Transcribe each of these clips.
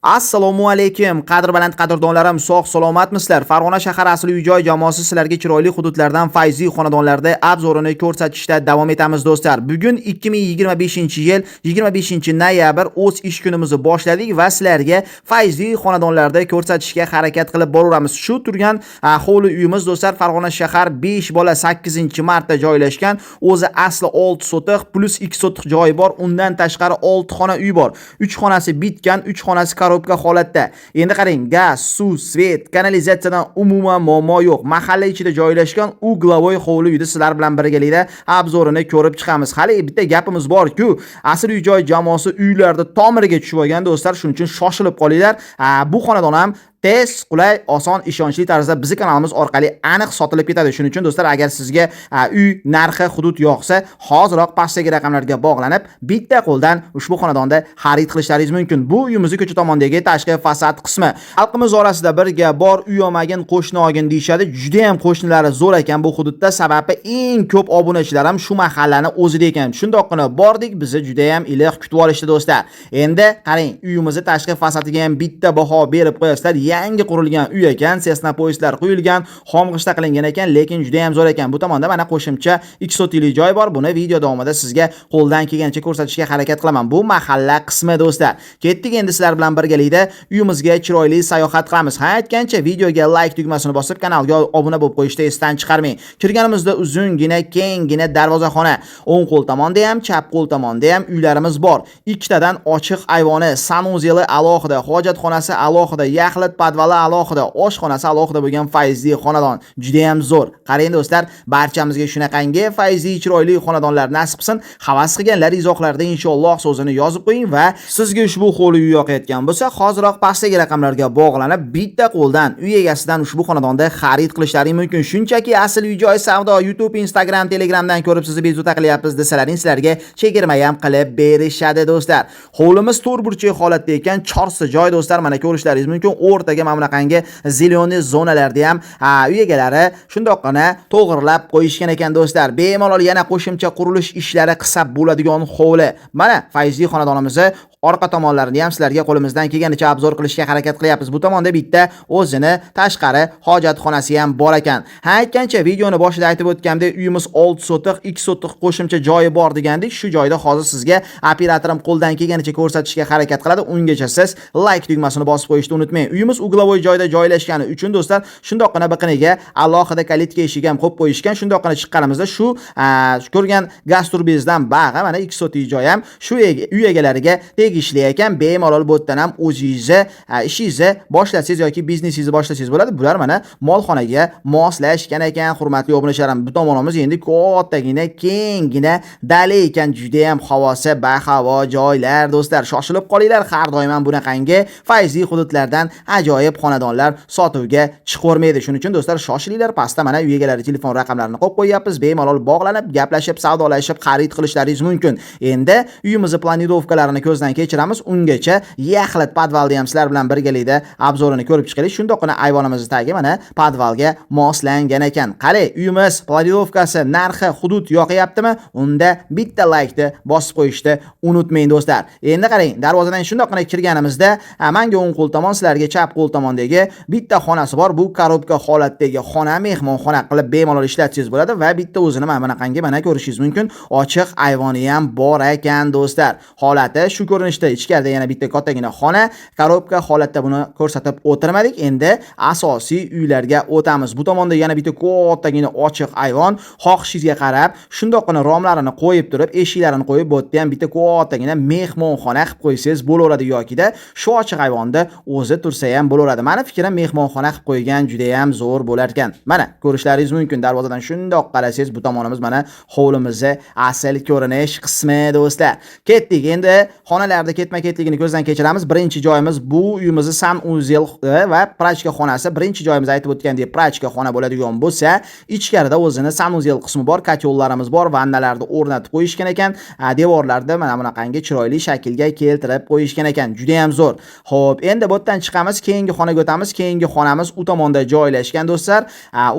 Assalomu alaykum. Qadr baland qadrdonlarim, sog' salomatmisizlar? Farg'ona shahar asli uy-joy jamoasi sizlarga chiroyli hududlardan fayzli xonadonlarda obzorini ko'rsatishda davom etamiz do'stlar. Bugun 2025-yil 25-noyabr o'z ish kunimizni boshladik va sizlarga fayzli xonadonlarda ko'rsatishga harakat qilib boraveramiz. Shu turgan hovli uyimiz do'stlar Farg'ona shahar 5 bola 8-marta joylashgan. O'zi asli 6 sotiq plus 2 sotiq joyi bor. Undan tashqari 6 xona uy bor. 3 xonasi bitgan, 3 xonasi korobka holatda. Endi qarang, gaz, suv, svet, kanalizatsiyadan umuman muammo yo'q. Mahalla ichida joylashgan uglovoy hovli uyda sizlar bilan birgalikda obzorini ko'rib chiqamiz. Hali bitta gapimiz bor-ku, asl uy-joy jamoasi uylarda tomiriga tushib olgan do'stlar, shuning uchun shoshilib qolinglar. Bu xonadon ham tez, qulay, oson, ishonchli tarzda bizning kanalimiz orqali aniq sotilib ketadi. Shuning uchun do'stlar, agar sizga uy narxi hudud yoqsa, hoziroq pastdagi raqamlarga bog'lanib, bitta qo'ldan ushbu xonadonda xarid qilishlaringiz mumkin. Bu uyimizning ko'cha tomondagi tashqi fasad qismi. Xalqimiz orasida birga bor uy olmagin, qo'shni olgin deyshadi. Juda ham qo'shnilari zo'r ekan bu hududda, sababi eng ko'p obunachilar ham shu mahallani o'zida ekan. Shundoqqina bordik, bizni juda ham iliq kutib olishdi do'stlar. Endi qarang, uyimizning tashqi fasadiga ham bitta baho berib qo'yasizlar. Yangi qurilgan uy ekan, sesna poistlar qo'yilgan, xomg'ishta qilingan ekan, lekin juda ham zo'r ekan. Bu tomonda mana qo'shimcha 2 sotiklik joy bor. Buni video davomida sizga qo'ldan kelgancha ko'rsatishga harakat qilaman. Bu mahalla qismi do'stlar. Ketdik endi sizlar bilan birgalikda uyimizga chiroyli sayohat qilamiz. Ha, aytgancha videoga like tugmasini bosib, kanalga obuna bo'lib qo'yishni esdan chiqarmang. Kirganimizda uzungina, kenggina darvozaxona, o'ng qo'l tomonda ham, chap qo'l tomonda ham uylarimiz bor. Ikkitadan ochiq ayvoni, sanuzeli alohida, hojatxonasi alohida, yaxlit podvali alohida, oshxonasi alohida bo'lgan fayzli xonadon. Juda ham zo'r. Qarang do'stlar, barchamizga shunaqangi fayzli chiroyli xonadonlar nasib qilsin. Havas qilganlar izohlarda inshaalloh so'zini yozib qo'ying va sizga ushbu hovli uy yoqayotgan bo'lsa, hoziroq pastdagi raqamlarga bog'lanib, bitta qo'ldan uy egasidan ushbu xonadonda xarid qilishlaring mumkin. Shunchaki asl uy-joy savdo YouTube, Instagram, Telegramdan ko'rib sizni bezovta qilyapmiz desalaring, sizlarga chegirma ham qilib berishadi do'stlar. Hovlimiz to'rt burchak holatda ekan, chorsi joy do'stlar, mana ko'rishlaringiz mumkin. O'rtaga mana bunaqangi zelyoniy zonalarda ham uy egalari shundoqqina to'g'irlab qo'yishgan ekan do'stlar. Bemalol yana qo'shimcha qurilish ishlari qilsa bo'ladigan hovli. Mana fayzli xonadonimizni orqa tomonlarini ham sizlarga qo'limizdan kelganicha obzor qilishga harakat qilyapmiz. Bu tomonda bitta o'zini tashqari hojatxonasi ham bor ekan. Ha, aytgancha videoni boshida aytib o'tganimdek, uyimiz 6 sotiq, 2 sotiq qo'shimcha joyi bor degandik. Shu joyda hozir sizga operatorim qo'ldan kelganicha ko'rsatishga harakat qiladi. Ungacha siz like tugmasini bosib qo'yishni unutmang. Uyimiz uglovoy joyda joylashgani uchun do'stlar, shundoqqina biqiniga alohida kalitka eshigi ham qo'yib qo'yishgan. Shundoqqina chiqqanimizda shu ko'rgan gaz turbinasidan bag'a mana 2 sotik joy ham shu uy egalariga tegishli ekan. Bemalol bu yerdan ham o'zingizni ishingizni boshlasangiz yoki biznesingizni boshlasangiz bo'ladi. Bular mana molxonaga moslashgan ekan. Hurmatli obunachilarim, bu tomonimiz endi kattagina, kenggina dala ekan. Juda ham havosi bahavo joylar do'stlar. Shoshilib qolinglar, har doim ham bunaqangi fayzli hududlardan ajoyib xonadonlar sotuvga chiqavermaydi. Shuning uchun do'stlar, shoshilinglar. Pastda mana uy egalari telefon raqamlarini qo'yib qo'yapmiz. Bemalol bog'lanib, gaplashib, savdolashib, xarid qilishlaringiz mumkin. Endi uyimizni planirovkalarini ko'zdan kechiramiz. Ungacha yaxlit podvalda ham sizlar bilan birgalikda obzorini ko'rib chiqaylik. Shundoqqina ayvonimizni tagi mana podvalga moslangan ekan. Qarang, uyimiz planirovkasi, narxi, hudud yoqyaptimi? Unda bitta like ni bosib qo'yishni unutmang do'stlar. Endi qarang, darvozadan shundoqqina kirganimizda menga o'ng qo'l tomon, sizlarga chap qo'l tomondagi bitta xonasi bor. Bu korobka holatdagi xona, mehmonxona qilib bemalol ishlatsangiz bo'ladi va bitta o'zini mana bunaqangi mana ko'rishingiz mumkin. Ochiq ayvoni ham bor ekan do'stlar. Holati shu ko'rinishda. Ichkarida yana bitta kattagina xona, korobka holatda buni ko'rsatib o'tirmadik. Endi asosiy uylarga o'tamiz. Bu tomonda yana bitta kattagina ochiq ayvon, xohishingizga qarab shundoqqina romlarini qo'yib turib, eshiklarini qo'yib, bu yerda ham bitta kattagina mehmonxona qilib qo'ysangiz bo'laveradi yokida shu ochiq ayvonda o'zi tursa ham bo'laveradi. Meni fikrim, mehmonxona qilib qo'ygan juda ham zo'r bo'lar ekan. Mana ko'rishlaringiz mumkin. Darvozadan shundoq qarasangiz, bu tomonimiz mana hovlimizni asl ko'rinish qismi do'stlar. Ketdik. Endi xonalarda ketma-ketligini ko'zdan kechiramiz. Birinchi joyimiz bu uyimizni sanuzel va prachka xonasi. Birinchi joyimiz aytib o'tgandek prachka xona bo'ladigan bo'lsa, ichkarida o'zini sanuzel qismi bor, kotyollarimiz bor, vannalarni o'rnatib qo'yishgan ekan. Devorlarda mana bunaqangi chiroyli shaklga keltirib qo'yishgan ekan. Juda ham zo'r. Xo'p, endi bu yerdan chiqamiz, keyingi xonaga o'tamiz. Keyingi xonamiz u tomonda joylashgan do'stlar.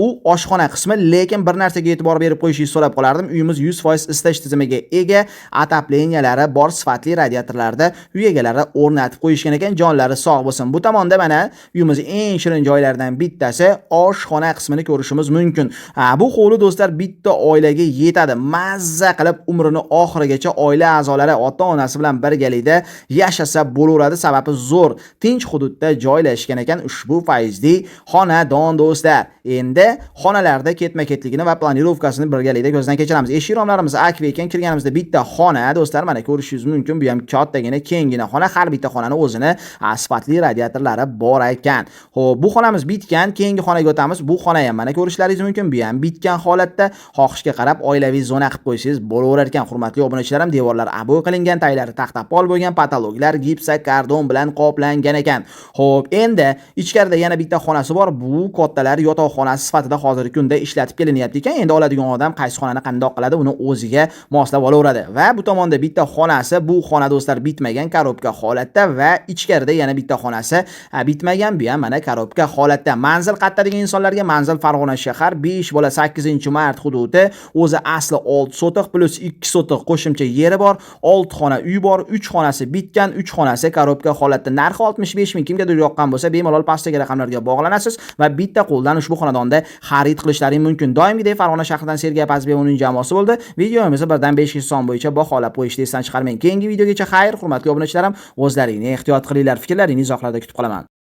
U oshxona qismi, lekin bir narsaga e'tibor berib qo'yishingizni so'rab qolardim. Uyimiz 100% isitish tizimiga ega, atapleniyalari bor, sifatli radiatorlar binolarda uy egalari o'rnatib qo'yishgan ekan. Jonlari sog' bo'lsin. Bu tomonda mana uyimiz eng shirin joylaridan bittasi oshxona qismini ko'rishimiz mumkin. Bu hovli do'stlar bitta oilaga yetadi. Mazza qilib umrini oxirigacha oila a'zolari ota-onasi bilan birgalikda yashasa bo'laveradi. Sababi zo'r, tinch hududda joylashgan ekan ushbu fayzli xonadon do'stlar. Endi xonalarda ketma-ketligini va planirovkasini birgalikda ko'zdan kechiramiz. Eshik romlarimiz akvi ekan. Kirganimizda bitta xona do'stlar, mana ko'rishingiz mumkin. Bu ham kattagina, kengina xona. Har bitta xonani o'zini sifatli radiatorlari bor ekan. Xo'p, bu xonamiz bitgan. Keyingi xonaga o'tamiz. Bu xona ham mana ko'rishlaringiz mumkin. Bu ham bitgan holatda. Xohishga qarab oilaviy zona qilib qo'ysangiz bo'laverar ekan. Hurmatli obunachilarim, devorlar abo qilingan, taylari taxtapol bo'lgan, patologlar gipsa kardon bilan qoplangan ekan. Xo'p, endi ichkarida yana bitta xonasi bor. Bu kattalar yotoqxonasi sifatida hozirgi kunda ishlatib kelinyapti ekan. Endi oladigan odam qaysi xonani qandoq qiladi, uni o'ziga moslab olaveradi. Va bu tomonda bitta xonasi, bu xona do'stlar bitmagan, korobka holatda va ichkarida yana bitta xonasi bitmagan, bu ham mana korobka holatda. Manzil qatta degan insonlarga manzil Farg'ona shahar 5/8-mart hududi. O'zi asli 6 sotiq plus 2 sotiq qo'shimcha yeri bor. 6 xona uy bor, 3 xonasi bitgan, 3 xonasi korobka holatda. Narxi 65 ming. Kimgadir yoqqan bo'lsa, bemalol pastdagi raqamlarga bog'lanasiz va bitta qo'ldan ushbu xonadonda xarid qilishlaring mumkin. Doimgidek Farg'ona shahridan Sergey Pazbev uning jamoasi bo'ldi. Videomizni 1 dan 5 son bo'yicha baholab qo'yishni esdan chiqarmang. Keyingi videogacha xayr, hurmatli obunachilarim, o'zlaringni ehtiyot qilinglar. Fikrlaringizni izohlarda kutib qolaman.